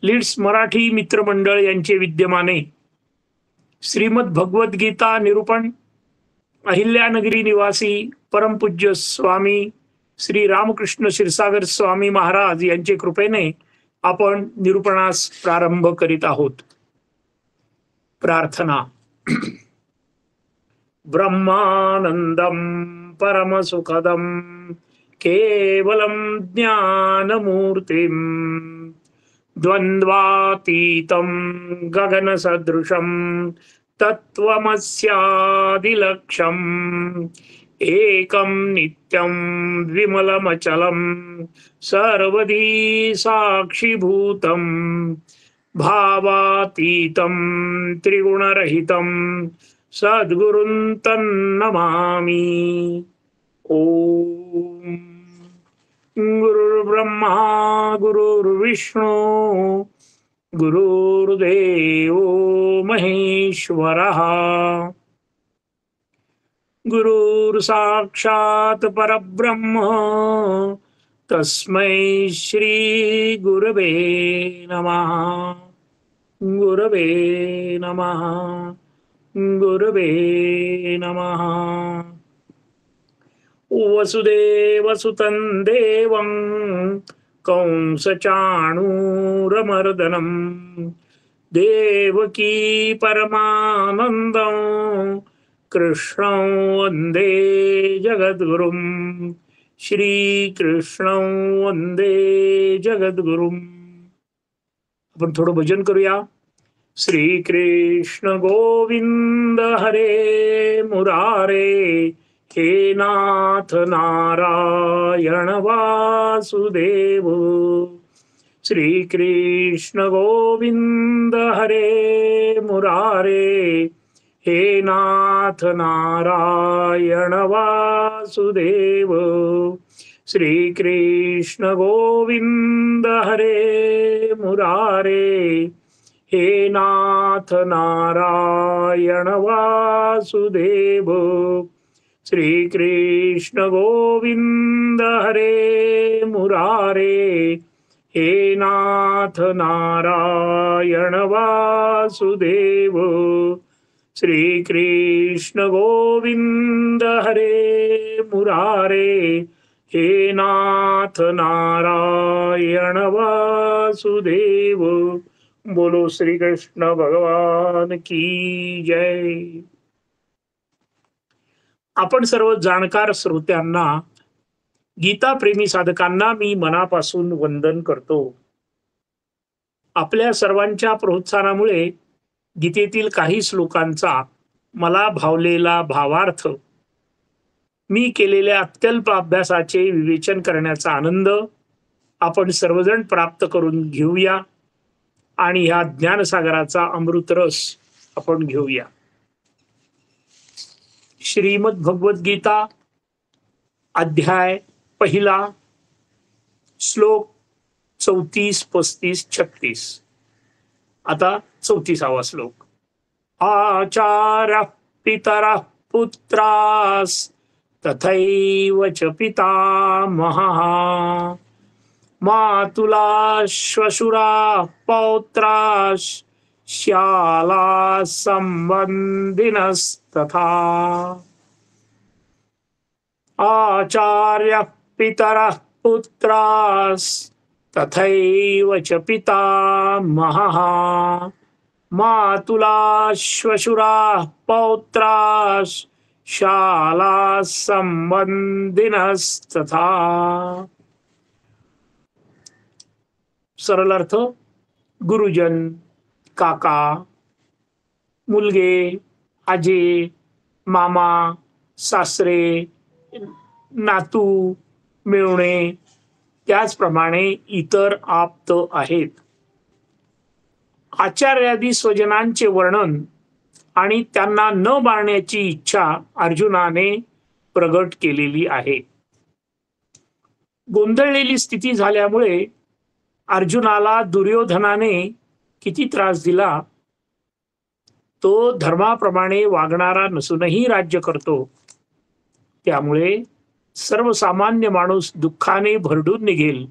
Leads Marathi मित्रमंडळ यांचे विद्यमाने श्रीमद भगवद्गीता निरूपण अहिल्यानगरी निवासी परमपूज्य स्वामी श्री रामकृष्ण क्षीरसागर स्वामी महाराज यांचे कृपेने आपण निरूपणास प्रारंभ करीत आहोत. प्रार्थना. ब्रह्मानंदम परमसुखदम केवलम ज्ञानमूर्तिम द्वंद्वातीतं गगनसदृशं तत्त्वमस्यादिलक्ष्यम् एकं नित्यं विमलमचलं सर्वदी साक्षिभूतं भावातीतं त्रिगुणरहितं सद्गुरुं तन्नमामि. ओम. गुरुर्ब्रह्मा गुरुर्विष्णू गुरुर्देव महेश्वरः गुरुर्साक्षात् परब्रह्म तस्मै श्री गुरवे नमः. गुरवे नमः. गुरवे नमः. वसुदेवसुतं देवं कंसचाणूरमर्दनं देवकी परमानन्दं कृष्णं वन्दे जगद्गुरुं. श्रीकृष्णं वन्दे जगद्गुरुं. आपण थोडं भजन करूया. श्रीकृष्ण गोविंद हरे मुरारे हे नाथ नारायण वासुदेव. श्री कृष्ण गोविंद हरे मुरारे हे नाथ नारायण वासुदेव. श्री कृष्ण गोविंद हरे मुरारे हे नाथ नारायण वासुदेव. श्री कृष्ण गोविंद हरे मुरारे हे नाथ नारायण वासुदेव. श्री कृष्ण गोविंद हरे मुरारे हे नाथ नारायण वासुदेव. बोलो श्री कृष्ण भगवान की जय. आपण सर्व जाणकार श्रोत्यांना, गीता प्रेमी साधकांना मी मनापासून वंदन करतो. आपल्या सर्वांच्या प्रोत्साहनामुळे गीतेतील काही श्लोकांचा मला भावलेला भावार्थ मी केलेल्या अत्यल्प अभ्यासाचे विवेचन करण्याचा आनंद आपण सर्वजण प्राप्त करून घेऊया आणि ह्या ज्ञानसागराचा अमृतरस आपण घेऊया. श्रीमद भगवद्गीता अध्याय पहिला, श्लोक 34, 35, 36. आता 34वा श्लोक. आचार्य पितरः पुत्रास तथैव च पितामहः मातुला श्वशुरा पौत्राश् श्याला संबंधिनस्तथा. आचार्य पितरः पुत्रास तथैव च पितामहः मातुला श्वशुरा पौत्राश् शाला संबंधिनस्तथा. सरळ अर्थ: गुरुजन, काका, मुलगे, आजे, मामा, सासरे, नातू, मेवणे, त्याचप्रमाणे इतर आप्त आहेत. आचार्यादी स्वजनांचे वर्णन आणि त्यांना न मारण्याची इच्छा अर्जुनाने प्रगट केलेली आहे. गोंधळलेली स्थिती झाल्यामुळे अर्जुनाला दुर्योधनाने किती त्रास दिला. तो धर्माप्रमाणे वागणारा नसूनही राज्य करतो. त्यामुळे सर्वसामान्य माणूस दुःखाने भरडून निघेल,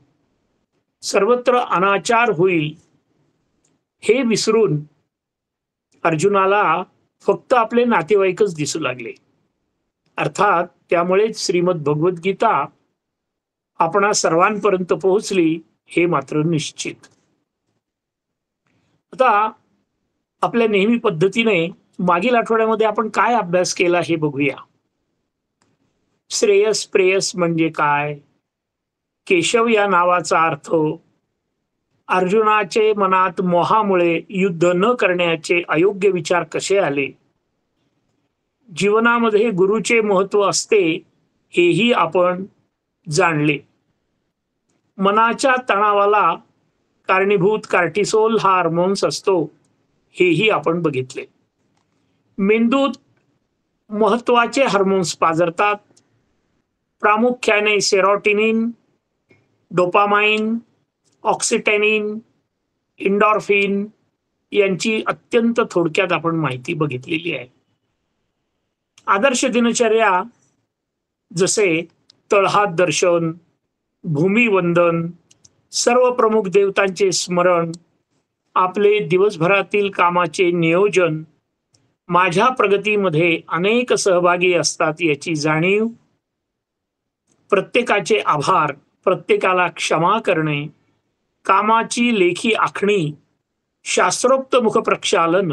सर्वत्र अनाचार होईल हे विसरून अर्जुनाला फक्त आपले नातेवाईकच दिसू लागले. अर्थात त्यामुळेच श्रीमद भगवद्गीता आपणा सर्वांपर्यंत पोहोचली हे मात्र निश्चित. आता आपल्या नेहमी पद्धतीने मागील आठवड्यामध्ये आपण काय अभ्यास केला हे बघूया. श्रेयस प्रेयस म्हणजे काय, केशव या नावाचा अर्थ, अर्जुनाचे मनात मोहामुळे युद्ध न करण्याचे अयोग्य विचार कसे आले, जीवनामध्ये गुरुचे महत्व असते हेही आपण जाणले. मनाच्या तणावाला कारणीभूत कार्टिसोल हा हार्मोन्स असतो हेही आपण बघितले. मेंदूत महत्वाचे हार्मोन्स पाझरतात, प्रामुख्याने सेरोटिनिन, डोपामाइन, ऑक्सिटॅनिन, इंडॉर्फिन यांची अत्यंत थोडक्यात आपण माहिती बघितलेली आहे. आदर्श दिनचर्या जसे तळहात दर्शन, भूमिवंदन, सर्व प्रमुख देवतांचे स्मरण, आपले दिवसभरातील कामाचे नियोजन, माझ्या प्रगतीमध्ये अनेक सहभागी असतात याची जाणीव, प्रत्येकाचे आभार, प्रत्येकाला क्षमा करणे, कामाची लेखी आखणी, शास्त्रोक्त मुखप्रक्षालन,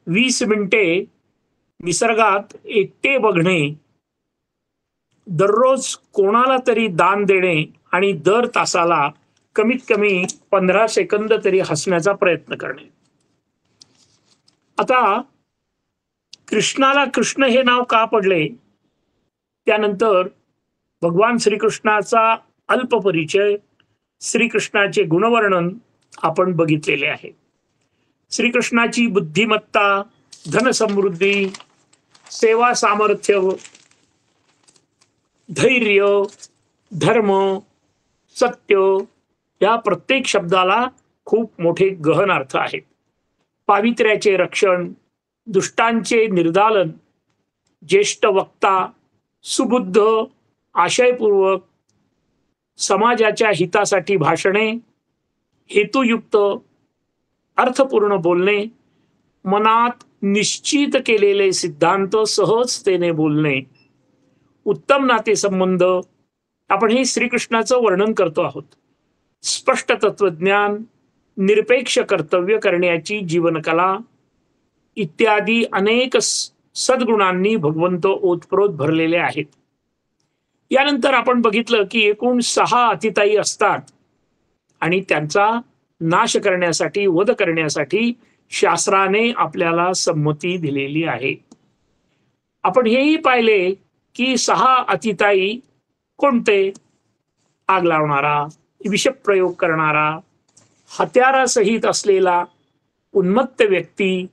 20 मिनिटे निसर्गात एकटे बघणे, दररोज कोणाला तरी दान देणे आणि दर तासाला कमीत कमी 15 सेकंद तरी हसण्याचा प्रयत्न करणे. आता कृष्णाला कृष्ण हे नाव का पडले, त्यानंतर भगवान श्रीकृष्णाचा अल्प परिचय, श्रीकृष्णाचे गुणवर्णन आपण बघितलेले आहे. श्रीकृष्णाची बुद्धिमत्ता, धनसमृद्धी, सेवा सामर्थ्य, धैर्य, धर्म, सत्य या प्रत्येक शब्दाला खूप मोठे गहन अर्थ आहेत. पावित्र्याचे रक्षण, दुष्टांचे निर्दालन, ज्येष्ठ वक्ता, सुबुद्ध, आशयपूर्वक, समाजाच्या हितासाठी भाषणे, हेतुयुक्त, अर्थपूर्ण बोलणे, मनात निश्चित केलेले सिद्धांत सहजतेने बोलणे, उत्तम नातेसंबंध, आपण हे श्रीकृष्णाचं वर्णन करतो आहोत. स्पष्ट तत्वज्ञान, निरपेक्ष कर्तव्य करण्याची जीवनकला इत्यादी अनेक सद्गुणांनी भगवंत ओतप्रोत भरलेले आहेत. यानंतर आपण बघितलं की एकूण 6 अतिताई असतात आणि त्यांचा नाश करण्यासाठी, वध करण्यासाठी शास्त्राने आपल्याला संमती दिलेली आहे. आपण हेही पाहिले की 6 अतिताई कोणते, आग लावणारा, विषप्रयोग करणारा, हत्यारासहित असलेला उन्मत्त व्यक्ती,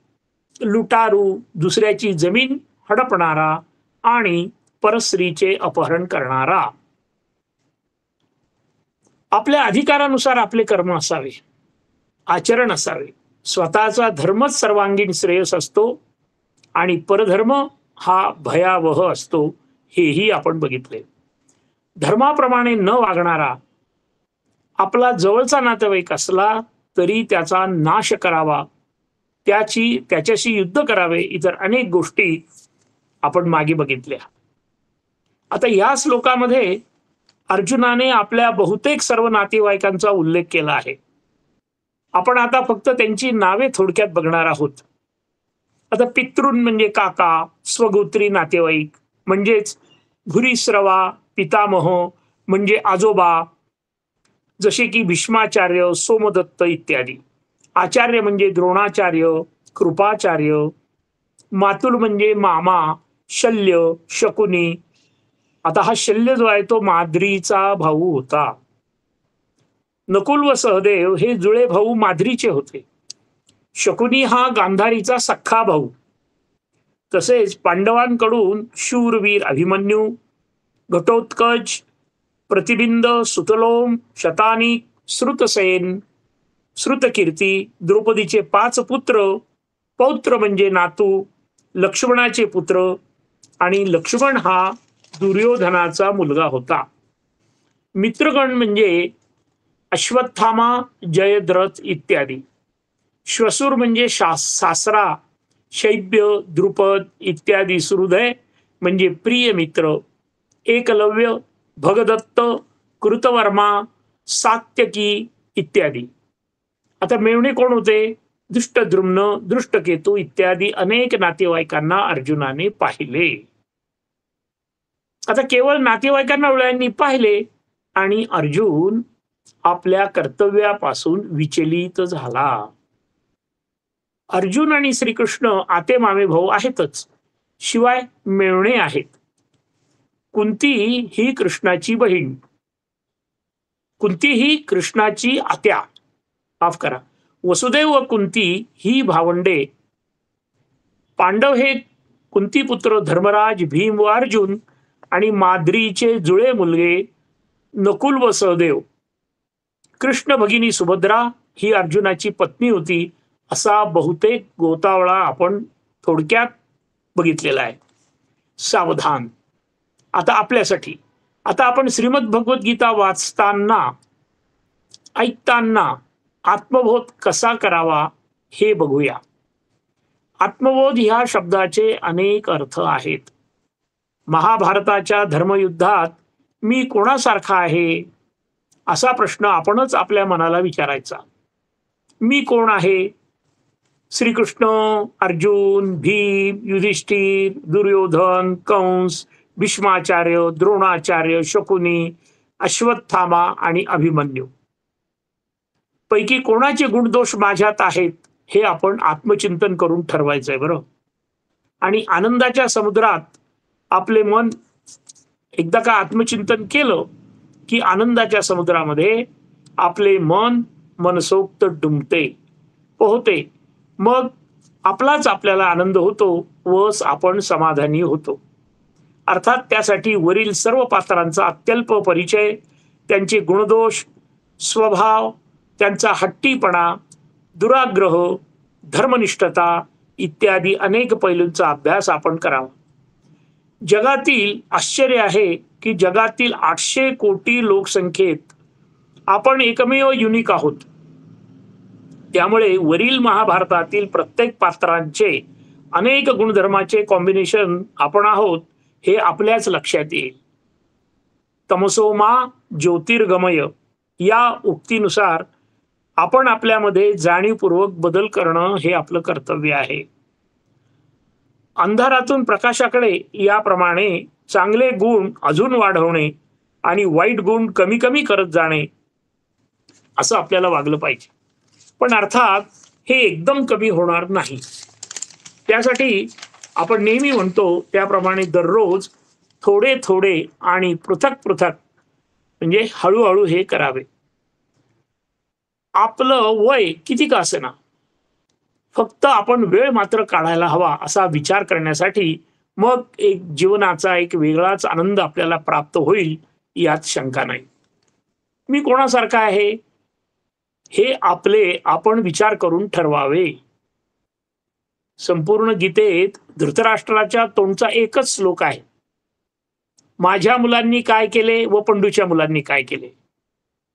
लुटारू, दुसऱ्याची जमीन हडपणारा आणि परस्त्रीचे अपहरण करणारा. आपल्या अधिकारानुसार आपले कर्म असावे, आचरण असावे. स्वतःचा धर्मच सर्वांगीण श्रेयस असतो आणि परधर्म हा भयावह असतो हेही आपण बघितले. धर्माप्रमाणे न वागणारा, आपला जवळचा नातेवाईक असला तरी त्याचा नाश करावा, त्याच्याशी युद्ध करावे, इतर अनेक गोष्टी आपण मागे बघितल्या. आता या श्लोकामध्ये अर्जुनाने आपल्या बहुतेक सर्व नातेवाईकांचा उल्लेख केला आहे. आपण आता फक्त त्यांची नावे थोडक्यात बघणार आहोत. आता पितृन म्हणजे काका, स्वगोत्री नातेवाईक म्हणजेच भूरिश्रवा, पितामह म्हणजे आजोबा, जसे की भीष्माचार्य, सोमदत्त इत्यादी. आचार्य म्हणजे द्रोणाचार्य, कृपाचार्य. मातुल म्हणजे मामा, शल्य, शकुनी. आता हा शल्य जो आहे तो माद्रीचा भाऊ होता. नकुल व सहदेव हे जुळे भाऊ माद्रीचे होते. शकुनी हा गांधारीचा सख्खा भाऊ. तसेच पांडवांकडून शूरवीर अभिमन्यू, घटोत्कच, प्रतिबिंद, सुतलोम, शतानिक, श्रुतसेन, श्रुतकीर्ती, द्रौपदीचे 5 पुत्र, पौत्र म्हणजे नातू, लक्ष्मणाचे पुत्र, आणि लक्ष्मण हा दुर्योधनाचा मुलगा होता. मित्रगण म्हणजे अश्वत्थामा, जयद्रथ इत्यादी. श्वशुर म्हणजे सासरा, शैब्य, द्रुपद इत्यादी सुहृदय म्हणजे प्रिय मित्र, एकलव्य, भगदत्त, कृतवर्मा, सात्यकी इत्यादी. आता मेव्हणे कोण होते? दृष्टद्युम्न, दृष्टकेतू इत्यादी अनेक नातेवाईकांना अर्जुनाने पाहिले. आता केवळ नातेवाईकांना डोळ्यांनी पाहिले आणि अर्जुन आपल्या कर्तव्यापासून विचलित झाला. अर्जुन आणि श्रीकृष्ण आते मामे भाऊ आहेतच, शिवाय मेव्हणे आहेत. कुंती ही कृष्णाची बहीण, कुंती ही कृष्णाची आत्या, माफ करा, वसुदेव व कुंती ही भावंडे. पांडव हे कुंतीपुत्र धर्मराज, भीम व अर्जुन आणि माद्रीचे जुळे मुलगे नकुल व सहदेव. कृष्ण भगिनी सुभद्रा ही अर्जुनाची पत्नी होती, असा बहुतेक गोतावळा आपण थोडक्यात बघितलेला आहे. सावधान. आता आपल्यासाठी, आता आपण श्रीमद भगवद्गीता वाचताना, ऐकताना आत्मबोध कसा करावा हे बघूया. आत्मबोध ह्या शब्दाचे अनेक अर्थ आहेत. महाभारताच्या धर्मयुद्धात मी कोणासारखा आहे असा प्रश्न आपणच आपल्या मनाला विचारायचा. मी कोण आहे? श्रीकृष्ण, अर्जुन, भीम, युधिष्ठिर, दुर्योधन, कंस, भीष्माचार्य, द्रोणाचार्य, शकुनी, अश्वत्थामा आणि अभिमन्यू पैकी कोणाचे गुणदोष माझ्यात आहेत हे आपण आत्मचिंतन करून ठरवायचंय बरं. आणि आनंदाच्या समुद्रात आपले मन एकदा का आत्मचिंतन केलं की आनंदाच्या समुद्रामध्ये आपले मन मनसोक्त डुंबते, पोहते. मग आपलाच आपल्याला आनंद होतो व आपण समाधानी होतो. अर्थात त्यासाठी वरील सर्व पात्रांचा अत्यल्प परिचय, त्यांचे गुणदोष, स्वभाव, त्यांचा हट्टीपणा, दुराग्रह, धर्मनिष्ठता इत्यादी अनेक पैलूंचा अभ्यास आपण करावा. जगातील आश्चर्य आहे की जगातील 800 कोटी लोकसंख्येत आपण एकमेव युनिक आहोत. त्यामुळे वरील महाभारतातील प्रत्येक पात्रांचे अनेक गुणधर्माचे कॉम्बिनेशन आपण आहोत हे आपल्याच लक्षात येईल. तमसोमा ज्योतिर्गमय या उक्तीनुसार आपण आपल्यामध्ये जाणीवपूर्वक बदल करणं हे आपलं कर्तव्य आहे. अंधारातून प्रकाशाकडे याप्रमाणे चांगले गुण अजून वाढवणे आणि वाईट गुण कमी कमी करत जाणे असं आपल्याला वागलं पाहिजे. पण अर्थात हे एकदम कमी होणार नाही. त्यासाठी आपण नेहमी म्हणतो त्याप्रमाणे दररोज थोडे थोडे आणि पृथक पृथक म्हणजे हळूहळू हे करावे. आपलं वय किती का असेना, फक्त आपण वेळ मात्र काढायला हवा असा विचार करण्यासाठी मग एक जीवनाचा एक वेगळाच आनंद आपल्याला प्राप्त होईल यात शंका नाही. मी कोणासारखा आहे हे आपण विचार करून ठरवावे. संपूर्ण गीतेत धृतराष्ट्राच्या तोंडचा एकच श्लोक आहे, माझ्या मुलांनी काय केले व पंडूच्या मुलांनी काय केले.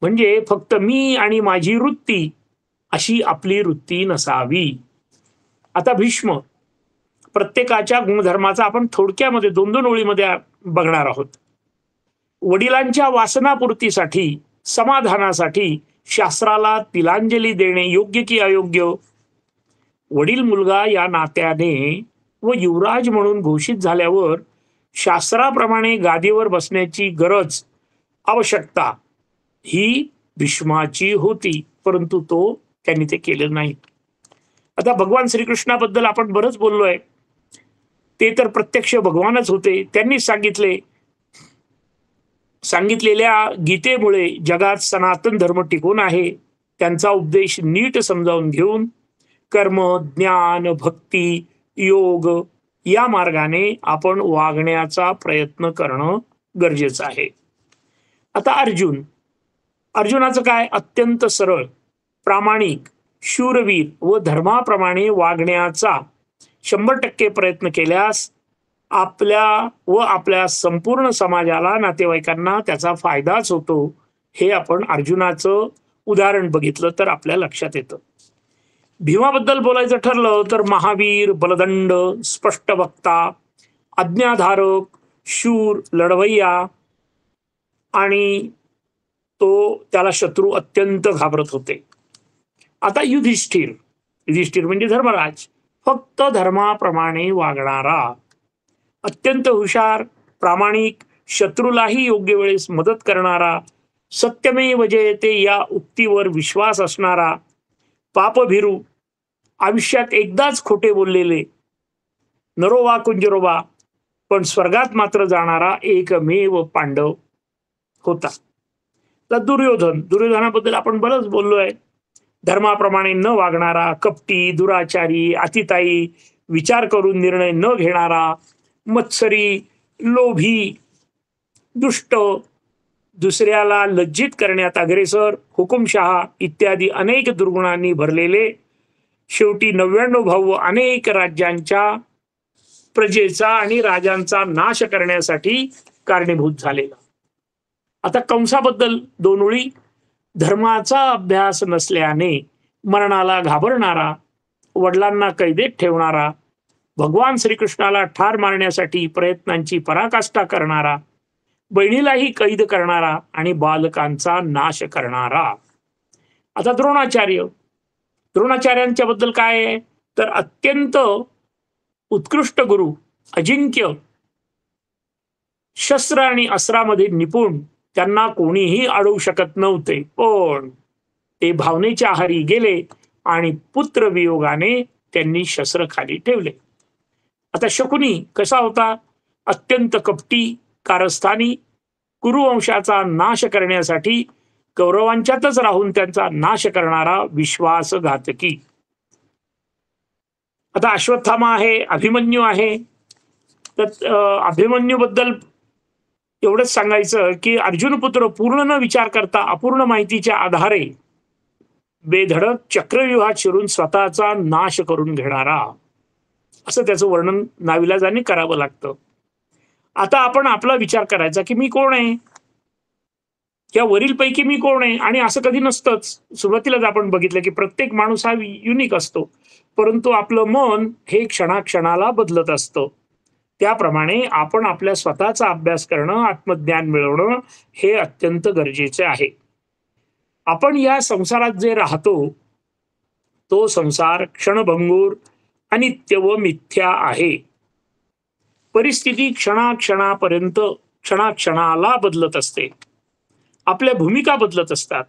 म्हणजे फक्त मी आणि माझी वृत्ती अशी आपली वृत्ती नसावी. आता भीष्म, प्रत्येकाच्या गुणधर्माचा आपण थोडक्यामध्ये 2-2 ओळीमध्ये बघणार आहोत. वडिलांच्या वासनापूर्तीसाठी, समाधानासाठी शास्त्राला तिलांजली देणे योग्य की अयोग्य? वडील मुलगा या नात्याने व युवराज म्हणून घोषित झाल्यावर शास्त्राप्रमाणे गादीवर बसण्याची गरज, आवश्यकता ही भीष्माची होती, परंतु त्यांनी ते केलं नाही. आता भगवान श्रीकृष्णाबद्दल आपण बरंच बोललोय. ते तर प्रत्यक्ष भगवानच होते. त्यांनी सांगितलेल्या गीतेमुळे जगात सनातन धर्म टिकून आहे. त्यांचा उपदेश नीट समजावून घेऊन कर्म, ज्ञान, भक्ती, योग या मार्गाने आपण वागण्याचा प्रयत्न करणं गरजेचं आहे. आता अर्जुनाचं काय? अत्यंत सरळ, प्रामाणिक, शूरवीर व धर्माप्रमाणे वागण्याचा 100% प्रयत्न केल्यास आपल्या संपूर्ण समाजाला, नातेवाईकांना त्याचा फायदाच होतो. हे आपण अर्जुनाचं उदाहरण बघितलं तर आपल्या लक्षात येतं. भीमाबद्दल बोलायचं ठरलं तर महावीर, बलदंड, स्पष्ट वक्ता, आज्ञाधारक, शूर, लढवय्या, आणि तो त्याला शत्रू अत्यंत घाबरत होते. आता युधिष्ठिर, युधिष्ठिर म्हणजे धर्मराज, फक्त धर्माप्रमाणे वागणारा, अत्यंत हुशार, प्रामाणिक, शत्रूलाही योग्य वेळेस मदत करणारा, सत्यमेव जयते या उक्तीवर विश्वास असणारा, पापभीरू, आयुष्यात एकदाच खोटे बोललेले, नरोवा कुंजरोबा, पण स्वर्गात मात्र जाणारा एकमेव पांडव होता. तर दुर्योधन, दुर्योधनाबद्दल आपण बरंच बोललोय. धर्माप्रमाणे न वागणारा, कपटी, दुराचारी, अतिताई, विचार करून निर्णय न घेणारा, मत्सरी, लोभी, दुष्ट, दुसऱ्याला लज्जित करण्यात अग्रेसर, हुकुमशहा इत्यादी अनेक दुर्गुणांनी भरलेले, शेवटी 99 भाऊ अनेक राज्यांच्या प्रजेचा आणि राजांचा नाश करण्यासाठी कारणीभूत झालेला. आता कंसाबद्दल 2 ओळी. धर्माचा अभ्यास नसल्याने मरणाला घाबरणारा, वडिलांना कैदेत ठेवणारा, भगवान श्रीकृष्णाला ठार मारण्यासाठी प्रयत्नांची पराकाष्ठा करणारा, बहिणीलाही कैद करणारा आणि बालकांचा नाश करणारा. आता द्रोणाचार्य, द्रोणाचार्यांच्या बद्दल काय आहे तर अत्यंत उत्कृष्ट गुरु, अजिंक्य, शस्त्र आणि अस्त्रामध्ये निपुण, त्यांना कोणीही अडवू शकत नव्हते, पण ते भावनेच्या आहारी गेले आणि पुत्र वियोगाने त्यांनी शस्त्र खाली ठेवले. आता शकुनी कसा होता? अत्यंत कपटी, कारस्थानी, कुरुवंशाचा नाश करण्यासाठी कौरवांच्यातच राहून त्यांचा नाश करणारा विश्वासघातकी. आता अश्वत्थामा आहे, अभिमन्यू आहे. तर अभिमन्यू बद्दल एवढंच सांगायचं की अर्जुन पुत्र पूर्ण न विचार करता अपूर्ण माहितीच्या आधारे बेधडक चक्रव्यूहात शिरून स्वतःचा नाश करून घेणारा, असं त्याचं वर्णन नाविलाजाने करावं लागतं. आता आपण आपला विचार करायचा की मी कोण आहे, या वरीलपैकी मी कोण आहे, आणि असं कधी नसतंच. सुरुवातीलाच आपण बघितलं की प्रत्येक माणूस हा युनिक असतो, परंतु आपलं मन हे क्षणाक्षणाला बदलत असतं. त्याप्रमाणे आपण आपल्या स्वतःचा अभ्यास करणं, आत्मज्ञान मिळवणं हे अत्यंत गरजेचे आहे. आपण या संसारात जे राहतो तो संसार क्षणभंगूर, अनित्य व मिथ्या आहे. परिस्थिती क्षणाक्षणापर्यंत, क्षणाक्षणाला बदलत असते. आपल्या भूमिका बदलत असतात.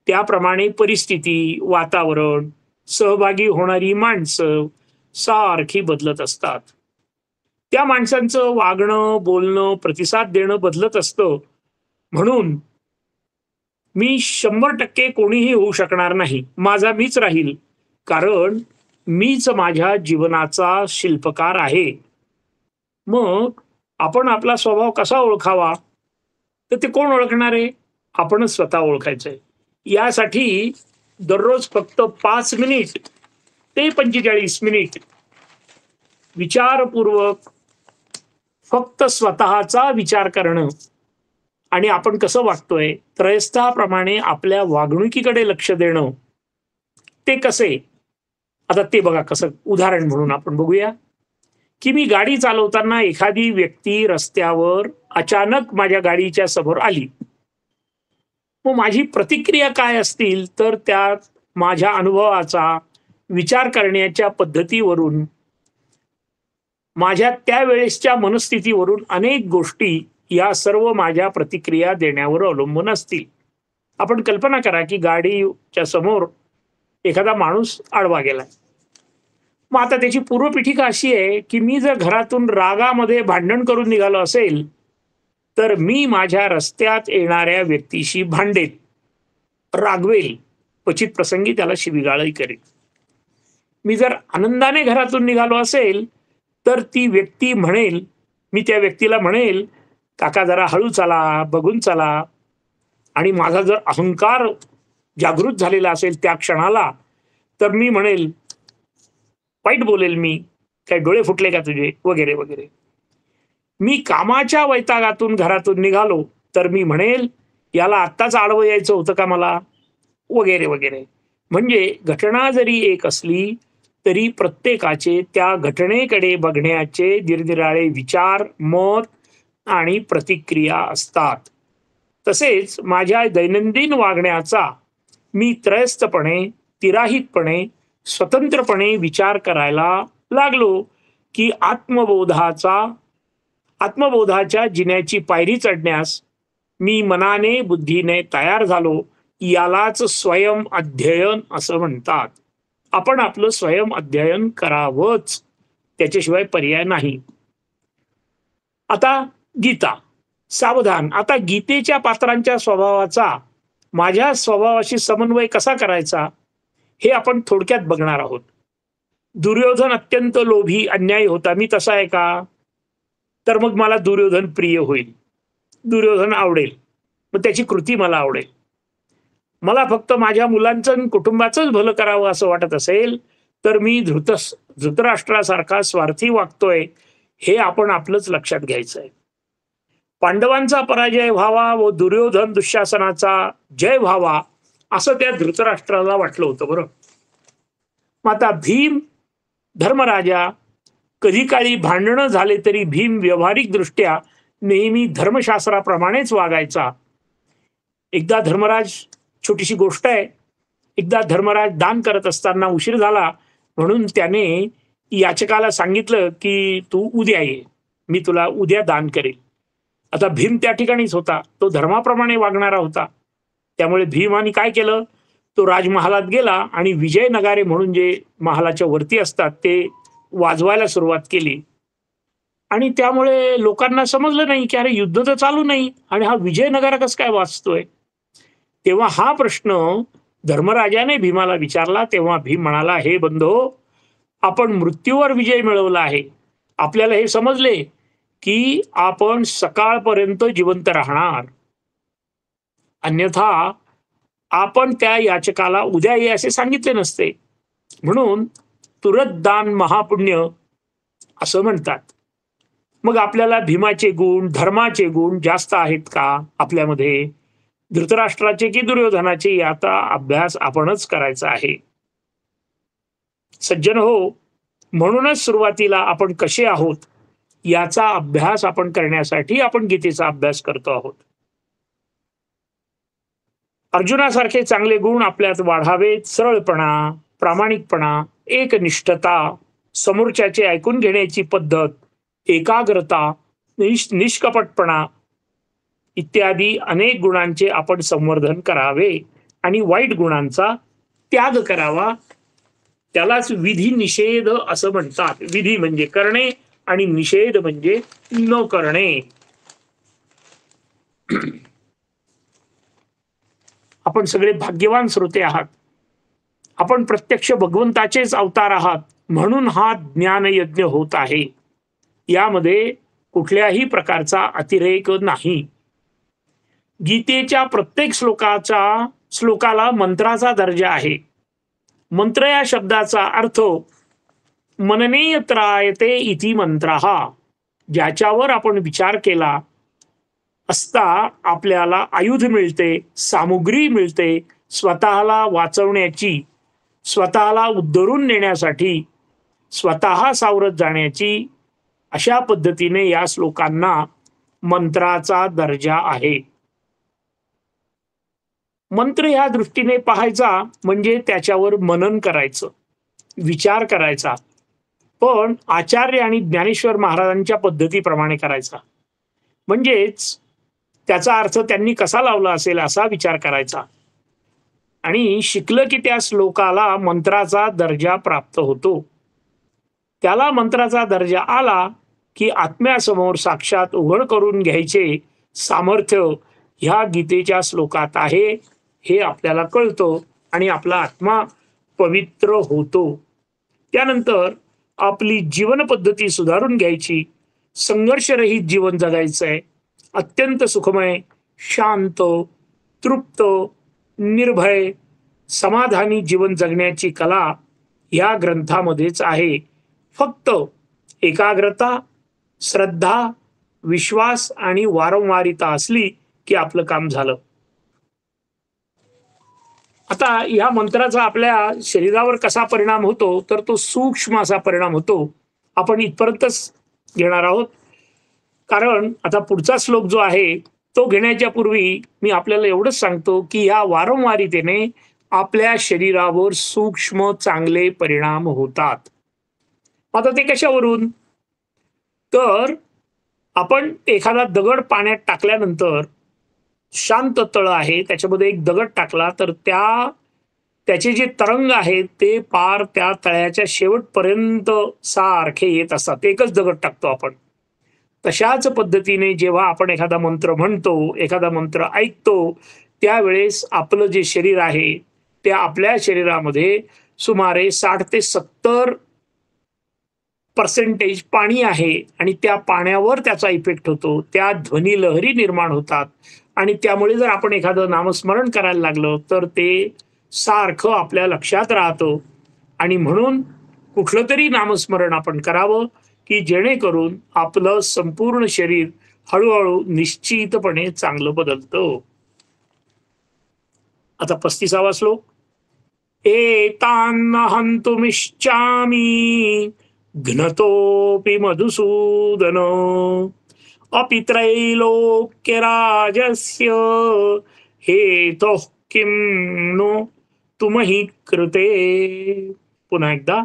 त्याप्रमाणे परिस्थिती, वातावरण, सहभागी होणारी माणसं सारखी बदलत असतात. त्या माणसांचं वागणं, बोलणं, प्रतिसाद देणं बदलत असतं. म्हणून मी 100% कोणीही होऊ शकणार नाही, माझा मीच राहील, कारण मीच माझ्या जीवनाचा शिल्पकार आहे. मग आपण आपला स्वभाव कसा ओळखावा? तर ते कोण ओळखणार आहे? आपणच स्वतः ओळखायचंय. यासाठी दररोज फक्त 5 मिनिट ते 45 मिनिट विचारपूर्वक फक्त स्वतःचा विचार करणं आणि आपण कसं वागतोय त्रयस्थाप्रमाणे आपल्या वागणुकीकडे लक्ष देणं. ते कसे? आता ते बघा कसं. उदाहरण म्हणून आपण बघूया की मी गाडी चालवताना एखादी व्यक्ती रस्त्यावर अचानक माझ्या गाडीच्या समोर आली. मग माझी प्रतिक्रिया काय असतील तर त्यात माझ्या अनुभवाचा, विचार करण्याच्या पद्धतीवरून, माझ्या त्यावेळेसच्या मनस्थितीवरून अनेक गोष्टी या सर्व माझ्या प्रतिक्रिया देण्यावर अवलंबून असतील. आपण कल्पना करा की गाडीच्या समोर एखादा माणूस आडवा गेलाय. मग आता त्याची पूर्वपीठिका अशी आहे की मी जर घरातून रागामध्ये भांडण करून निघालो असेल तर मी माझ्या रस्त्यात येणाऱ्या व्यक्तीशी भांडेल, रागवेल, क्वचित प्रसंगी त्याला शिवीगाळही करेल. मी जर आनंदाने घरातून निघालो असेल तर ती व्यक्ती म्हणेल, मी त्या व्यक्तीला म्हणेल, काका जरा हळू चला, बघून चला. आणि माझा जर अहंकार जागृत झालेला असेल त्या क्षणाला तर मी म्हणेल, वाईट बोलेल, मी काय डोळे फुटले का तुझे, वगैरे वगैरे. मी कामाच्या वैतागातून घरातून निघालो तर मी म्हणेल, याला आत्ताच आडवं यायचं होतं का मला, वगैरे वगैरे. म्हणजे घटना जरी एक असली तरी प्रत्येकाचे त्या घटनेकडे बघण्याचे निरनिराळे विचार, मत आणि प्रतिक्रिया असतात. तसेच माझ्या दैनंदिन वागण्याचा मी त्रयस्थपणे, तिराहितपणे, स्वतंत्रपणे विचार करायला लागलो की आत्मबोधाच्या जिन्याची पायरी चढण्यास मी मनाने बुद्धीने तयार झालो. यालाच स्वयं अध्ययन असं म्हणतात. आपण आपलं स्वयं अध्ययन करावंच, त्याच्याशिवाय पर्याय नाही. आता गीता. सावधान, आता गीतेच्या पात्रांच्या स्वभावाचा माझ्या स्वभावाशी समन्वय कसा करायचा हे आपण थोडक्यात बघणार आहोत. दुर्योधन अत्यंत लोभी अन्यायी होता. मी तसा आहे का? तर मग मला दुर्योधन प्रिय होईल, दुर्योधन आवडेल, मग त्याची कृती मला आवडेल. मला फक्त माझ्या मुलांचं आणि कुटुंबाचंच भलं करावं असं वाटत असेल तर मी धृतराष्ट्रासारखा स्वार्थी वागतोय हे आपण आपलंच लक्षात घ्यायचं आहे. पांडवांचा पराजय व्हावा व दुर्योधन दुःशासनाचा जय व्हावा असं त्या धृतराष्ट्राला वाटलं होतं. बरं, मग आता भीम धर्मराजा, कधी काळी भांडणं झाले तरी भीम व्यावहारिक दृष्ट्या नेहमी धर्मशास्त्राप्रमाणेच वागायचा. एकदा धर्मराज, छोटीशी गोष्ट आहे, एकदा धर्मराज दान करत असताना उशीर झाला म्हणून त्याने याचकाला सांगितलं की तू उद्या ये, मी तुला उद्या दान करेल. आता भीम त्या ठिकाणीच होता, तो धर्माप्रमाणे वागणारा होता. त्यामुळे भीमाने काय केलं, तो राजमहालात गेला आणि विजय नगारे म्हणून जे महालाच्या वरती असतात ते वाजवायला सुरुवात केली. आणि त्यामुळे लोकांना समजलं नाही की अरे युद्ध तर चालू नाही आणि हा विजय नगारा कसं काय वाजतोय. तेव्हा हा प्रश्न धर्मराजाने भीमाला विचारला. तेव्हा भीम म्हणाला, हे बंधो, आपण मृत्यूवर विजय मिळवला आहे. आपल्याला हे समजले की आपण सकाळपर्यंत जिवंत राहणार, अन्यथा आपण त्या याचकाला उद्या ये असे सांगितले नसते. म्हणून तुरत दान महापुण्य असं म्हणतात. मग आपल्याला भीमाचे गुण, धर्माचे गुण जास्त आहेत का आपल्यामध्ये, धृतराष्ट्राचे की दुर्योधनाचे, याचा अभ्यास आपणच करायचा आहे. सज्जन हो, म्हणूनच सुरुवातीला आपण कसे आहोत याचा अभ्यास आपण करण्यासाठी आपण गीतेचा अभ्यास करतो आहोत. अर्जुनासारखे चांगले गुण आपल्यात वाढावेत. सरळपणा, प्रामाणिकपणा, एकनिष्ठता, समोरच्याचे ऐकून घेण्याची पद्धत, एकाग्रता, निष्कपटपणा इत्यादी अनेक गुणांचे आपण संवर्धन करावे आणि वाईट गुणांचा त्याग करावा. त्यालाच विधी निषेध असं म्हणतात. विधी म्हणजे करणे आणि निषेध म्हणजे न करणे. आपण सगळे भाग्यवान श्रोते आहात. आपण प्रत्यक्ष भगवंताचेच अवतार आहात, म्हणून हा ज्ञान यज्ञ होत आहे. यामध्ये कुठल्याही प्रकारचा अतिरेक नाही. गीतेच्या प्रत्येक श्लोकाला मंत्राचा दर्जा आहे. मंत्र या शब्दाचा अर्थ मनने त्रायते इति मंत्रः, ज्याच्यावर आपण विचार केला असता आपल्याला आयुध मिळते, सामुग्री मिळते, स्वतःला वाचवण्याची, स्वतःला उद्धरून नेण्यासाठी, स्वतः सावरत जाण्याची. अशा पद्धतीने या श्लोकांना मंत्राचा दर्जा आहे. मंत्र ह्या दृष्टीने पाहायचा म्हणजे त्याच्यावर मनन करायचं, विचार करायचा, पण आचार्य आणि ज्ञानेश्वर महाराजांच्या पद्धतीप्रमाणे करायचा. म्हणजेच त्याचा अर्थ त्यांनी कसा लावला असेल असा विचार करायचा आणि शिकलं की त्या श्लोकाला मंत्राचा दर्जा प्राप्त होतो. त्याला मंत्राचा दर्जा आला की आत्म्यासमोर साक्षात उघड करून घ्यायचे सामर्थ्य ह्या गीतेच्या श्लोकात आहे हे आपल्याला कळतं आणि आपला आत्मा पवित्र होतो. त्यानंतर आपली जीवन पद्धती सुधारून घ्यायची, संघर्षरहित जीवन जगायचंय, अत्यंत सुखमय, शांत, तृप्त, निर्भय, समाधानी जीवन जगण्याची कला या ग्रंथामध्येच आहे. फक्त एकाग्रता, श्रद्धा, विश्वास आणि वारंवारिता असली की आपलं काम झालं. आता या मंत्राचा आपल्या शरीरावर कसा परिणाम होतो, तर तो सूक्ष्म असा परिणाम होतो. आपण इथपर्यंतच घेणार आहोत, कारण आता पुढचा श्लोक जो आहे तो घेण्याच्या पूर्वी मी आपल्याला एवढंच सांगतो की या वारंवारितेने आपल्या शरीरावर सूक्ष्म चांगले परिणाम होतात. आता ते कशावरून? तर आपण एखादा दगड पाण्यात टाकल्यानंतर शांत तळ आहे, त्याच्यामध्ये एक दगड टाकला तर त्याचे जे तरंग आहेत ते पार त्या तळ्याच्या शेवटपर्यंत सारखे येत असतात. एकच दगड टाकतो आपण. तशाच पद्धतीने जेव्हा आपण एखादा मंत्र म्हणतो, एखादा मंत्र ऐकतो, त्यावेळेस आपलं जे शरीर आहे त्या आपल्या शरीरामध्ये सुमारे 60 ते 70% पाणी आहे आणि त्या पाण्यावर त्याचा इफेक्ट होतो. त्या ध्वनी लहरी निर्माण होतात आणि त्यामुळे जर आपण एखादं नामस्मरण करायला लागलं तर ते सारखं आपल्या लक्षात राहतं. आणि म्हणून कुठलं तरी नामस्मरण आपण करावं की जेणेकरून आपलं संपूर्ण शरीर हळूहळू निश्चितपणे चांगलं बदलतं. आता 35वा श्लोक. एतान्न हन्तुमिच्छामि घ्नतोऽपि मधुसूदन अपि त्रैलोक्यराजस्य हेतोः किं नो तुमहि कृते. पुन्हा एकदा.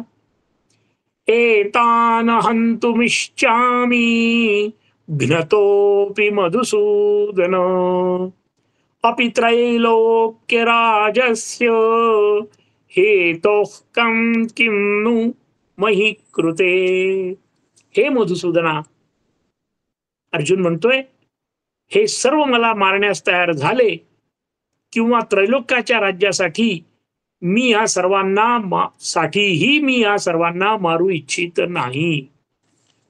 एतान् हन्तुमिच्छामि घ्नतोऽपि मधुसूदन अपि त्रैलोक्यराजस्य हेतोः किं नु महि कृते. हे मधुसूदना, अर्जुन म्हणतोय, हे सर्व मला मारण्यास तयार झाले किंवा त्रैलोक्याच्या राज्यासाठी मी या सर्वांना मारू इच्छित नाही.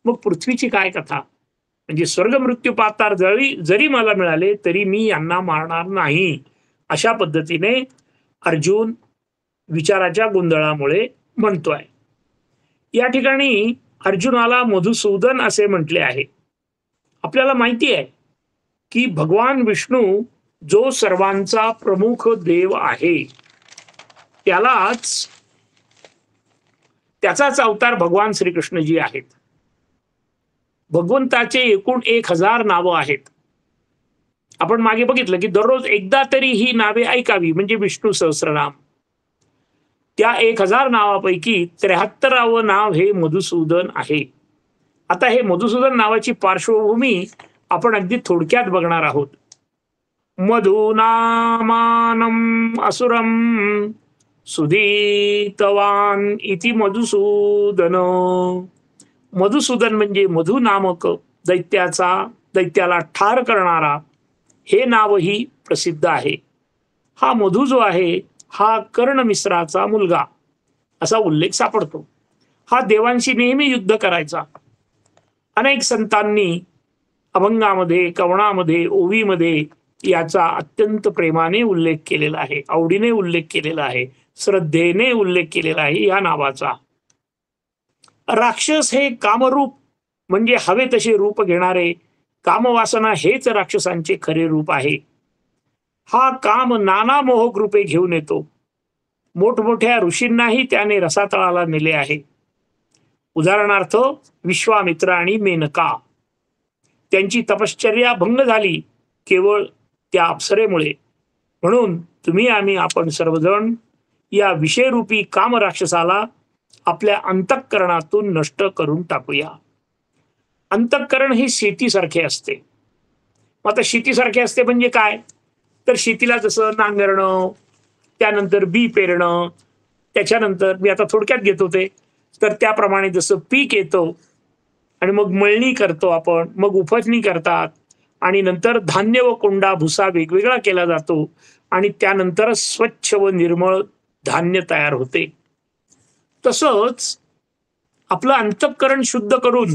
मग पृथ्वीची काय कथा? म्हणजे स्वर्ग मृत्यू पाताळ जरी मला मिळाले तरी मी यांना मारणार नाही. अशा पद्धतीने अर्जुन विचाराच्या गोंधळामुळे म्हणतोय. या ठिकाणी अर्जुनाला मधुसूदन असे म्हटले आहे. आपल्याला माहिती आहे की भगवान विष्णू जो सर्वांचा प्रमुख देव आहे त्याचाच अवतार भगवान श्रीकृष्णजी आहेत. भगवंताचे एकूण 1000 नावं आहेत. आपण मागे बघितलं की दररोज एकदा तरी ही नावे ऐकावी, म्हणजे विष्णू सहस्रनाम. त्या 1000 नावापैकी 73वे नाव हे मधुसूदन आहे. आता हे मधुसूदन नावाची पार्श्वभूमी आपण अगदी थोडक्यात बघणार आहोत. मधुनामानम असुरम सुदीतवान इति मधुसूदन. मधुसूदन म्हणजे मधु नामक दैत्याला ठार करणारा हे नावही प्रसिद्ध आहे. हा मधु जो आहे हा कर्णमिश्राचा मुलगा असा उल्लेख सापडतो. हा देवांशी नेहमी युद्ध करायचा. अनेक संतांनी अभंगामध्ये, कवणामध्ये, ओवीमध्ये याचा अत्यंत प्रेमाने उल्लेख केलेला आहे, आवडीने उल्लेख केलेला आहे, श्रद्धेने उल्लेख केलेला आहे या नावाचा. राक्षस हे कामरूप म्हणजे हवे तसे रूप घेणारे, कामवासना हेच राक्षसांचे खरे रूप आहे. हा काम नाना मोहक रूपे घेऊन येतो. मोठमोठ्या ऋषींनाही त्याने रसातळाला नेले आहे. उदाहरणार्थ विश्वामित्र आणि मेनका. त्यांची तपश्चर्या भंग झाली केवळ त्या अप्सरेमुळे. म्हणून आपण सर्वजण या विषयरूपी काम राक्षसाला आपल्या अंतःकरणातून नष्ट करून टाकूया. अंतःकरण हे शेतीसारखे असते. आता शेतीसारखे असते म्हणजे काय? तर शेतीला जसं नांगरणं, त्यानंतर बी पेरणं, त्याच्यानंतर मी आता थोडक्यात घेतो ते, तर त्याप्रमाणे जसं पीक येतं आणि मग मळणी करतो आपण, मग उपटणी करतात आणि नंतर धान्य व कोंडा भुसा वेगवेगळा केला जातो आणि त्यानंतर स्वच्छ व निर्मळ धान्य तयार होते. तसंच आपलं अंतःकरण शुद्ध करून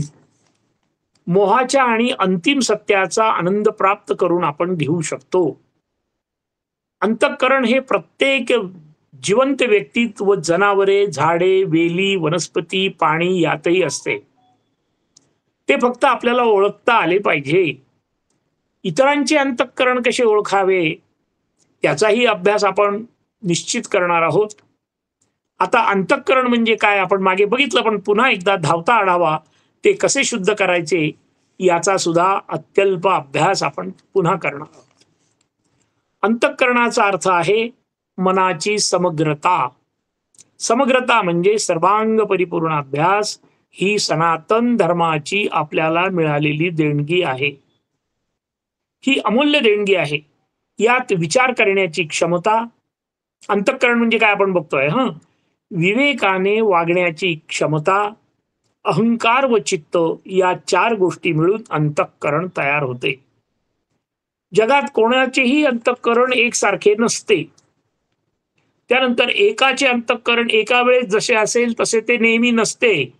मोहाच्या आणि अंतिम सत्याचा आनंद प्राप्त करून आपण घेऊ शकतो. अंतःकरण हे प्रत्येक जिवंत व्यक्तीत व जनावरे, झाडे, वेली, वनस्पती, पाणी यातही असते. ते फक्त आपल्याला ओळखता आले पाहिजे. इतरांचे अंतःकरण कसे ओळखावे त्याचाही अभ्यास आपण निश्चित करणार आहोत. आता अंतःकरण म्हणजे काय आपण मागे बघितलं, पण पुन्हा एकदा धावता आढावा ते कसे शुद्ध करायचे याचा सुद्धा अत्यल्प अभ्यास आपण पुन्हा करणार आहोत. अंतःकरणाचा अर्थ आहे मनाची समग्रता. समग्रता म्हणजे सर्वांग परिपूर्ण अभ्यास. ही सनातन धर्माची आपल्याला मिळालेली देणगी आहे. ही अमूल्य देणगी आहे. यात विचार करण्याची क्षमता. अंतःकरण म्हणजे काय आपण बघतोय विवेकाने वागण्याची क्षमता, अहंकार व चित्त या 4 गोष्टी मिळून अंतःकरण तयार होते. जगात कोणाचेही अंतःकरण एकसारखे नसते. त्यानंतर एकाचे अंतःकरण एका वेळेस जसे असेल तसे ते नेहमी नसते.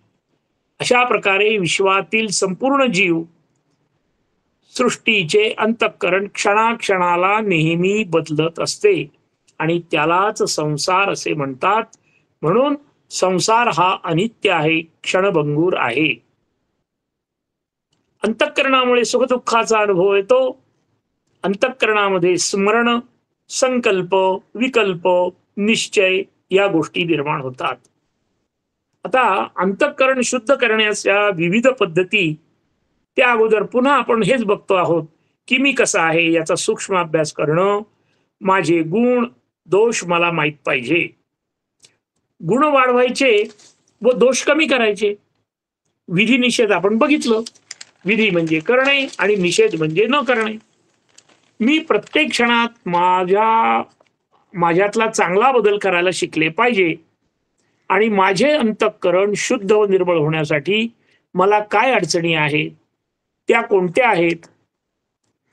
अशा प्रकारे विश्वातील संपूर्ण जीव सृष्टीचे अंतःकरण क्षणाक्षणाला नेहमी बदलत असते आणि त्यालाच संसार असे म्हणतात. म्हणून संसार हा अनित्य आहे, क्षणभंगूर आहे. अंतःकरणामुळे सुखदुःखाचा अनुभव येतो. अंतःकरणामध्ये स्मरण, संकल्प, विकल्प, निश्चय या गोष्टी निर्माण होतात. आता अंतःकरण शुद्ध करण्याच्या विविध पद्धती, त्या अगोदर पुन्हा आपण हेच बघतो आहोत की मी कसा आहे याचा सूक्ष्म अभ्यास करणं. माझे गुण दोष मला माहित पाहिजे. गुण वाढवायचे व दोष कमी करायचे. विधी निषेध आपण बघितलं. विधी म्हणजे करणे आणि निषेध म्हणजे न करणे. मी प्रत्येक क्षणात माझ्यातला चांगला बदल करायला शिकले पाहिजे आणि माझे अंतःकरण शुद्ध व निर्मळ होण्यासाठी मला काय अडचणी आहेत, त्या कोणत्या आहेत,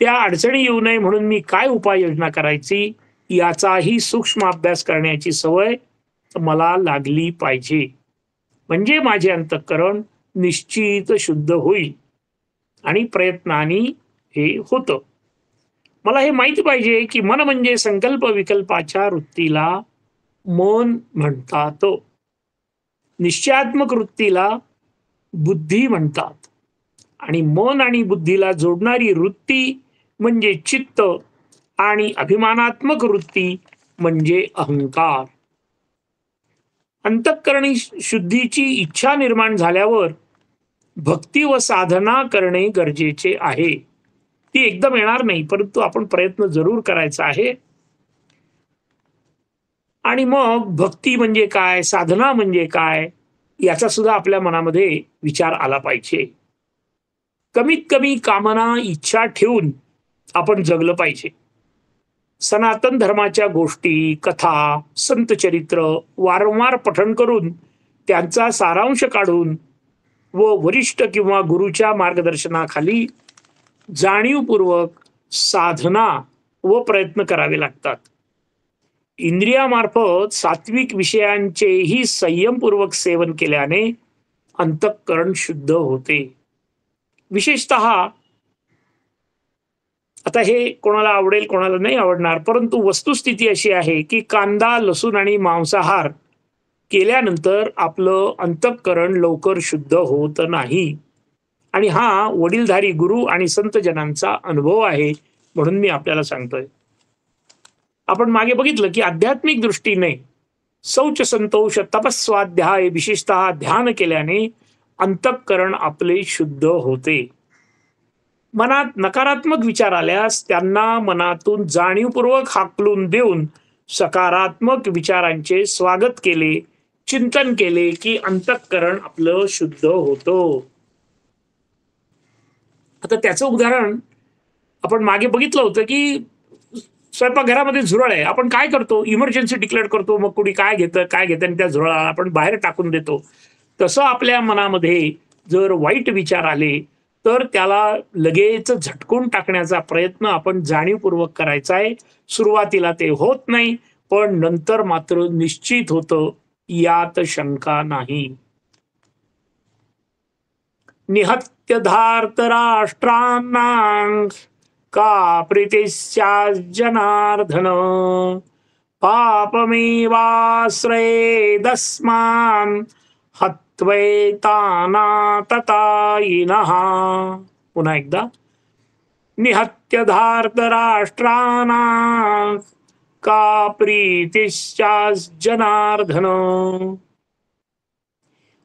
त्या अडचणी येऊ नये म्हणून मी काय उपाययोजना करायची याचाही सूक्ष्म अभ्यास करण्याची सवय मला लागली पाहिजे. म्हणजे माझे अंतःकरण निश्चित शुद्ध होईल आणि प्रयत्नाने हे होतं. मला हे माहिती पाहिजे की मन म्हणजे संकल्प विकल्पाच्या वृत्तीला मन म्हणतात. निश्चयात्मक वृत्तीला बुद्धी म्हणतात आणि मन आणि बुद्धीला जोडणारी वृत्ती म्हणजे चित्त आणि अभिमानात्मक वृत्ती म्हणजे अहंकार. अंतःकरणी शुद्धीची इच्छा निर्माण झाल्यावर भक्ती व साधना करणे गरजेचे आहे. ती एकदम येणार नाही, परंतु आपण प्रयत्न जरूर करायचा आहे. आणि मग भक्ती म्हणजे काय, साधना म्हणजे काय याचा सुद्धा आपल्या मनामध्ये विचार आला पाहिजे. कमीत कमी कामना इच्छा ठेवून आपण जगलं पाहिजे. सनातन धर्माच्या गोष्टी, कथा, संत चरित्र वारंवार पठण करून त्यांचा सारांश काढून व वरिष्ठ किंवा गुरुच्या मार्गदर्शनाखाली जाणीवपूर्वक साधना व प्रयत्न करावे लागतात. इंद्रियामार्फत सात्विक विषयांचेही संयमपूर्वक सेवन केल्याने अंतःकरण शुद्ध होते. विशेषतः आता हे कोणाला आवडेल कोणाला नाही आवडणार, परंतु वस्तुस्थिती अशी आहे की कांदा, लसूण आणि मांसाहार केल्यानंतर आपलं अंतःकरण लवकर शुद्ध होत नाही. आणि हा वडीलधारी गुरु आणि संतजनांचा अनुभव आहे, म्हणून मी आपल्याला सांगतोय. आपण मागे बघितलं की आध्यात्मिक दृष्टीने शौच, संतोष, तपस्वाध्याय विशेषतः ध्यान केल्याने अंतःकरण आपले शुद्ध होते. मनात नकारात्मक विचार आल्यास त्यांना मनातून जाणीवपूर्वक हाकलून देऊन सकारात्मक विचारांचे स्वागत केले, चिंतन केले की अंतःकरण आपलं शुद्ध होतं. आता त्याचं उदाहरण आपण मागे बघितलं होतं की स्वयंपाकघरामध्ये झुरळ आहे. आपण काय करतो, इमर्जन्सी डिक्लेअर करतो, मग कुणी काय घेतं आणि त्या झुरळाला आपण बाहेर टाकून देतो. तसं आपल्या मनामध्ये जर वाईट विचार आले तर त्याला लगेच झटकून टाकण्याचा प्रयत्न आपण जाणीवपूर्वक करायचा आहे. सुरुवातीला ते होत नाही, पण नंतर मात्र निश्चित होतं, यात शंका नाही. निहत्य धार्त राष्ट्रांनां का प्रीतिस्या जनार्दन पापमेवाश्रयेदस्मान् हत्वैतानाततायिनः. पुन्हा एकदा. निहत्य धार्त राष्ट्राणां का प्रीतिश्चास् जनार्दन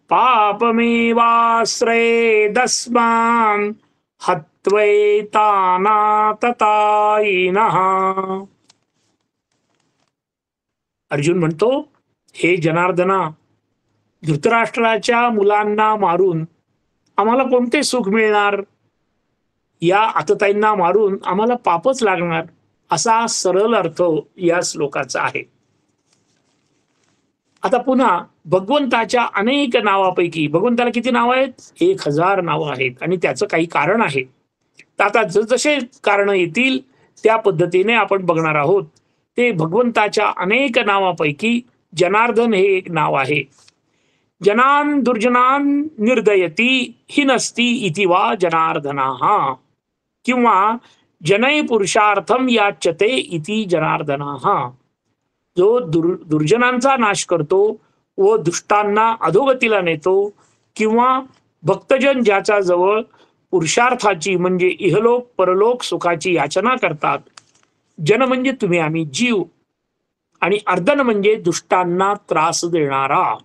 पापमेवाश्रयेदस्मान् हत्वैतानाततायिनः. अर्जुन म्हणतो, हे जनार्दना, धृतराष्ट्राच्या मुलांना मारून आम्हाला कोणते सुख मिळणार? या आतताईंना मारून आम्हाला पापच लागणार, असा सरळ अर्थ या श्लोकाचा आहे. आता पुन्हा भगवंताच्या अनेक नावापैकी, भगवंताला किती नाव आहेत? 1000 नावं आहेत आणि त्याचं काही कारण आहे. तर आता जसे कारण येतील त्या पद्धतीने आपण बघणार आहोत. ते भगवंताच्या अनेक नावापैकी जनार्दन हे एक नाव आहे. जनान दुर्जनान निर्दयती हिनस्ती इति वा जनार्दनाः, किंवा जनय पुरुषार्थम याचते इति जनार्दनाः. जो दुर्जनांचा नाश करतो व दुष्टांना अधोगतीला नेतो, किंवा भक्तजन ज्याच्या जवळ पुरुषार्थाची म्हणजे इहलोक परलोक सुखाची याचना करतात. जन म्हणजे तुम्ही आम्ही जीव, आणि अर्दन म्हणजे दुष्टांना त्रास देणारा,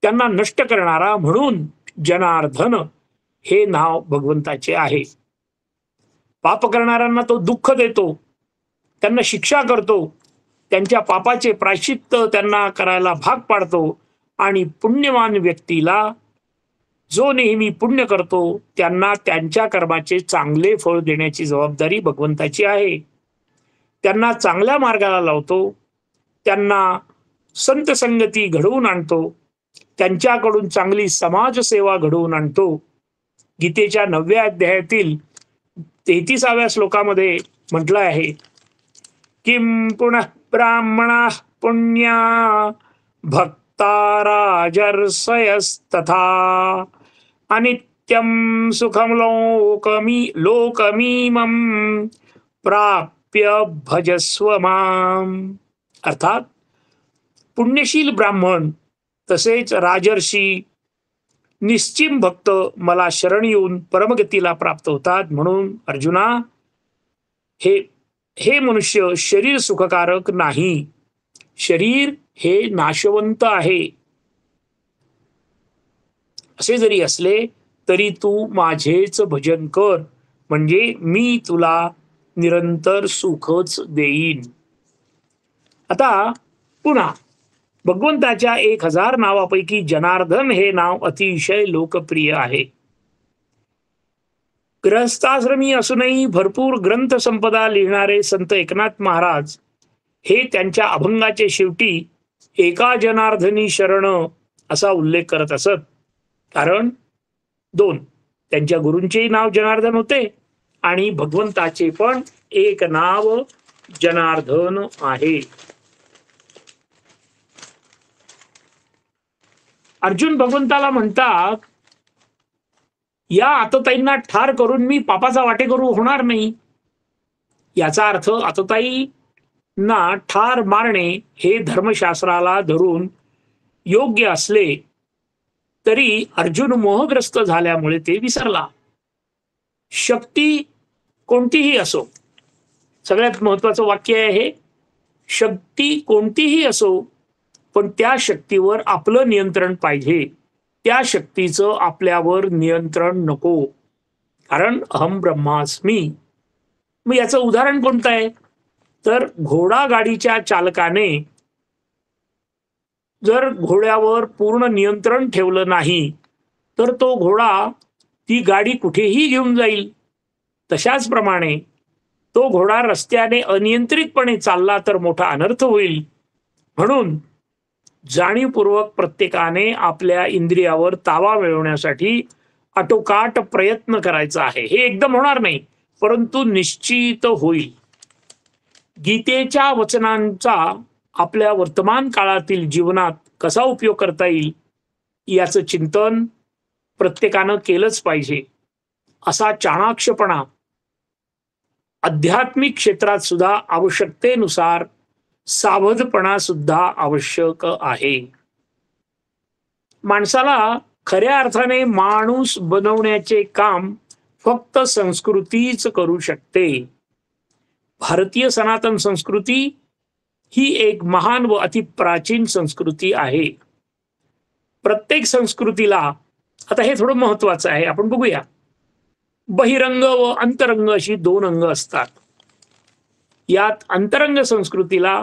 त्यांना नष्ट करणारा, म्हणून जनार्दन हे नाव भगवंताचे आहे. पाप करणाऱ्यांना तो दुःख देतो, त्यांना शिक्षा करतो, त्यांच्या पापाचे प्रायश्चित्त त्यांना करायला भाग पाडतो, आणि पुण्यवान व्यक्तीला, जो नेहमी पुण्य करतो, त्यांना त्यांच्या कर्माचे चांगले फळ देण्याची जबाबदारी भगवंताची आहे. त्यांना चांगल्या मार्गाला लावतो, त्यांना संत संगती घडवून आणतो, त्यांच्याकडून चांगली समाजसेवा घडवून आणतो. गीतेच्या 9व्या अध्यायातील 33व्या श्लोकामध्ये म्हटलं आहे, किम पुनः ब्राह्मणः पुण्या भक्ता राजर्षयस्तथा अनित्यं सुखं लोकमीमं प्राप्य भजस्व माम. अर्थात पुण्यशील ब्राह्मण तसेच राजर्षी निश्चिम भक्त मला शरण येऊन परमगतीला प्राप्त होतात. म्हणून अर्जुना, हे मनुष्य शरीर सुखकारक नाही, शरीर हे नाशवंत आहे. असे जरी असले तरी तू माझेच भजन कर, म्हणजे मी तुला निरंतर सुखच देईन. आता पुन्हा भगवंताच्या 1000 नावापैकी जनार्दन हे नाव अतिशय लोकप्रिय आहे. गृहस्थाश्रमी असूनही भरपूर ग्रंथ संपदा लिहिणारे संत एकनाथ महाराज हे त्यांच्या अभंगाचे शेवटी एका जनार्दनी शरण असा उल्लेख करत असत. कारण 2, त्यांच्या गुरूंचेही नाव जनार्दन होते आणि भगवंताचे पण एक नाव जनार्दन आहे. अर्जुन भगवंताला म्हणतात, या आतताईंना ठार करून मी पापाचा वाटेकरू होणार नाही. याचा अर्थ आतताईंना ठार मारणे हे धर्मशास्त्राला धरून योग्य असले तरी अर्जुन मोहग्रस्त झाल्यामुळे ते विसरला. शक्ती कोणतीही असो, सगळ्यात महत्वाचं वाक्य आहे हे, शक्ती कोणतीही असो, पण त्या शक्तीवर आपलं नियंत्रण पाहिजे. त्या शक्तीचं आपल्यावर नियंत्रण नको, कारण अहम ब्रह्मास्मी. मग याचं उदाहरण कोणतं आहे? तर घोडा गाडीच्या चालकाने जर घोड्यावर पूर्ण नियंत्रण ठेवलं नाही तर तो घोडा ती गाडी कुठेही घेऊन जाईल. तशाच प्रमाणे तो घोडा रस्त्याने अनियंत्रितपणे चालला तर मोठा अनर्थ होईल. म्हणून जाणीवपूर्वक प्रत्येकाने आपल्या इंद्रियावर ताबा मिळवण्यासाठी आटोकाट प्रयत्न करायचा आहे. हे एकदम होणार नाही, परंतु निश्चित होईल. गीतेच्या वचनांचा आपल्या वर्तमान काळातील जीवनात कसा उपयोग करता येईल याचं चिंतन प्रत्येकानं केलंच पाहिजे. असा चाणाक्षपणा आध्यात्मिक क्षेत्रात सुद्धा आवश्यकतेनुसार सावधपणा सुद्धा आवश्यक आहे. माणसाला खऱ्या अर्थाने माणूस बनवण्याचे काम फक्त संस्कृतीच करू शकते. भारतीय सनातन संस्कृती ही एक महान व अति प्राचीन संस्कृती आहे. प्रत्येक संस्कृतीला, आता हे थोडं महत्वाचं आहे, आपण बघूया. बहिरंग व अंतरंग अशी दोन अंग असतात. यात अंतरंग संस्कृतीला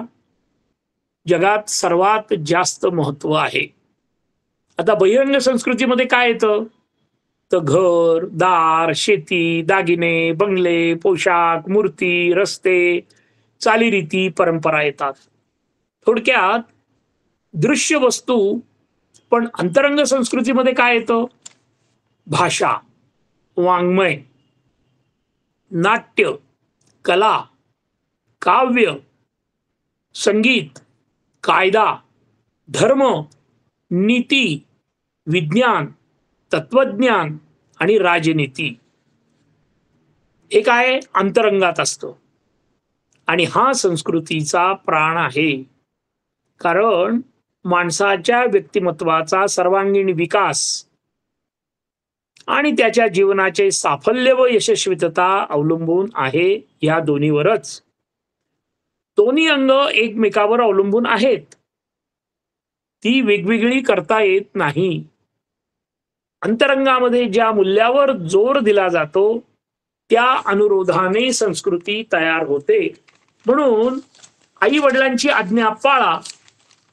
जगात सर्वात जास्त महत्व आहे. आता बहिरंग संस्कृतीमध्ये काय येतं? तर घर, दार, शेती, दागिने, बंगले, पोशाख, मूर्ती, रस्ते, चालीरीती, परंपरा येतात. थोडक्यात दृश्य वस्तू. पण अंतरंग संस्कृतीमध्ये काय येतं? भाषा, वाङ्मय, नाट्य, कला, काव्य, संगीत, कायदा, धर्म, नीती, विज्ञान, तत्वज्ञान आणि राजनीती. हे काय अंतरंगात असतं. आणि हा संस्कृतीचा प्राण आहे. कारण माणसाच्या व्यक्तिमत्वाचा सर्वांगीण विकास आणि त्याच्या जीवनाचे साफल्य व यशस्वीता अवलंबून आहे या दोन्हीवरच. दोन्ही अंग एकमेकावर अवलंबून आहेत. ती वेगवेगळी करता येत नाही. अंतरंगामध्ये ज्या मूल्यावर जोर दिला जातो त्या अनुरोधाने संस्कृती तयार होते. म्हणून आई वडिलांची आज्ञा पाळा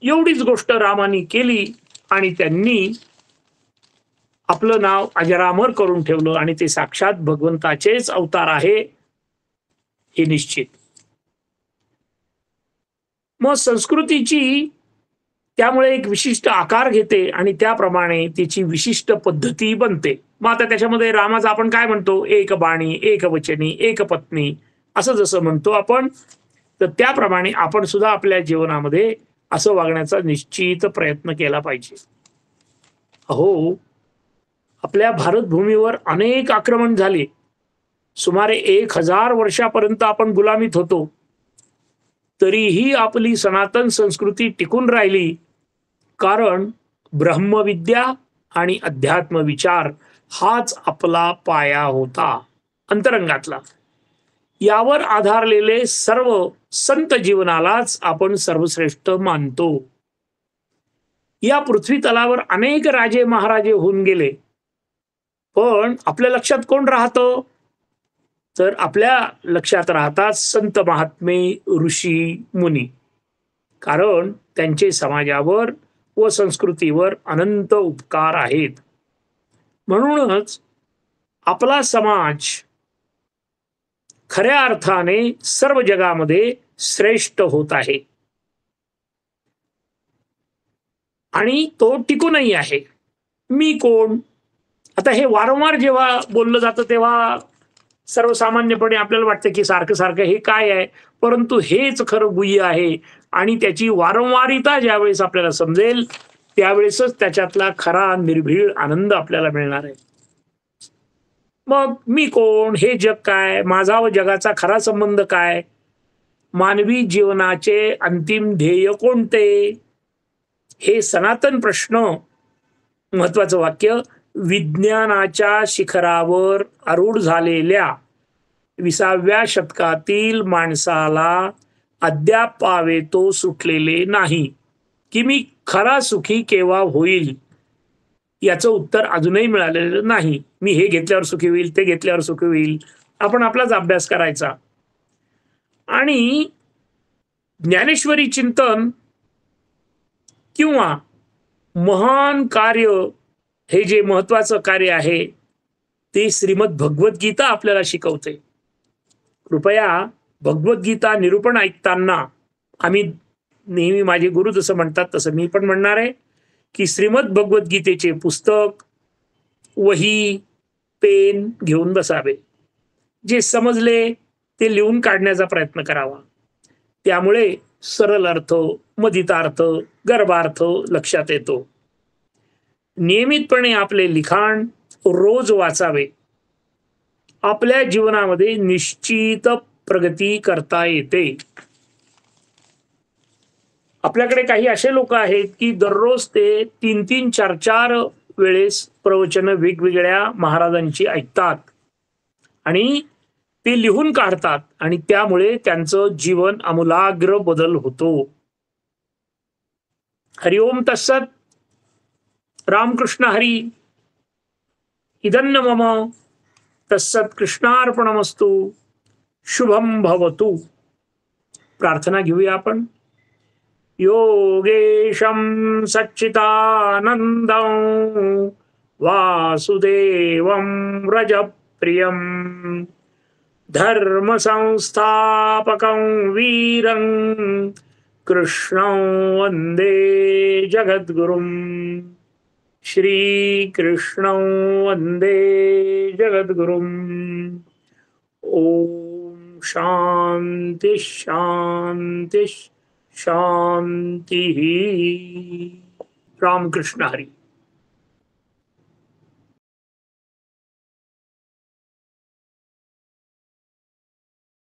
एवढीच गोष्ट रामाने केली आणि त्यांनी आपलं नाव अजरामर करून ठेवलं आणि ते साक्षात भगवंताचेच अवतार आहे हे निश्चित. मग संस्कृतीची त्यामुळे एक विशिष्ट आकार घेते आणि त्याप्रमाणे तिची विशिष्ट पद्धती बनते. मग आता त्याच्यामध्ये रामाचा आपण काय म्हणतो? एक बाणी, एक वचनी, एक पत्नी असं जसं म्हणतो आपण, तर त्याप्रमाणे आपण सुद्धा आपल्या जीवनामध्ये असं वागण्याचा निश्चित प्रयत्न केला पाहिजे. अहो, आपल्या भारत भूमीवर अनेक आक्रमण झाले. सुमारे 1000 वर्षापर्यंत आपण गुलामीत होतो. तरीही आपली सनातन संस्कृती टिकून राहिली. कारण ब्रह्मविद्या आणि अध्यात्म विचार हाच आपला पाया होता अंतरंगातला. यावर आधारलेले सर्व संत जीवनालाच आपण सर्वश्रेष्ठ मानतो. या पृथ्वी तलावर अनेक राजे महाराजे होऊन गेले. पण आपल्या लक्षात कोण राहतं? तर आपल्या लक्षात राहतात संत महात्मे, ऋषी मुनी. कारण त्यांचे समाजावर व संस्कृतीवर अनंत उपकार आहेत. म्हणूनच आपला समाज खऱ्या अर्थाने सर्व जगामध्ये श्रेष्ठ होत आहे आणि तो टिकूनही आहे. मी कोण? आता हे वारंवार जेव्हा बोललं जातं तेव्हा सर्वसामान्यपणे आपल्याला वाटतं की सारखं सारखं हे काय आहे, परंतु हेच खरं गुह्य आहे. आणि त्याची वारंवारिता ज्यावेळेस आपल्याला समजेल त्यावेळेसच त्याच्यातला खरा निर्भीड आनंद आपल्याला मिळणार आहे. मग मी कोण? हे जग काय? माझा व जगाचा खरा संबंध काय? मानवी जीवनाचे अंतिम ध्येय कोणते? हे सनातन प्रश्न, महत्वाचं वाक्य, विज्ञानाच्या शिखरावर आरूढ झालेल्या 20व्या शतकातील माणसाला अद्याप पावेतो सुटलेले नाही. की मी खरा सुखी केव्हा होईल याचं उत्तर अजूनही मिळालेलं नाही. मी हे घेतल्यावर सुखी होईल, ते घेतल्यावर सुखी होईल. आपण आपलाच अभ्यास करायचा. आणि ज्ञानेश्वरी चिंतन किंवा महान कार्य, हे जे महत्वाचं कार्य आहे ते श्रीमद भगवद्गीता आपल्याला शिकवते. कृपया भगवद्गीता निरूपण ऐकताना आम्ही नेहमी, माझे गुरु जसं म्हणतात तसं मी पण म्हणणार आहे की श्रीमद भगवद्गीतेचे पुस्तक, वही, पेन घेऊन बसावे. जे समजले ते लिहून काढण्याचा प्रयत्न करावा. त्यामुळे सरळ अर्थ, मदितार्थ, गर्भार्थ लक्षात येतो. नियमितपणे आपले लिखाण रोज वाचावे. आपल्या जीवनामध्ये निश्चित प्रगती करता येते. आपल्याकडे काही असे लोक आहेत की दररोज ते 3-3, 4-4 वेळेस प्रवचन वेगवेगळ्या महाराजांची ऐकतात आणि ते लिहून काढतात आणि त्यामुळे त्यांचं जीवन आमूलाग्र बदल होतो. हरिओम तत्सत. रामकृष्ण हरी. इदन्न मम. तत्सत कृष्णार्पणमस्तु. शुभम भवतु. प्रार्थना घेऊया आपण. योगेशं सच्चिदानन्दं वासुदेवं व्रजप्रियं धर्मसंस्थापकं वीरं कृष्णं वन्दे जगद्गुरुं. श्रीकृष्णं वन्दे जगद्गुरुं. ओम शांति शांति शांति. रामकृष्ण हरी.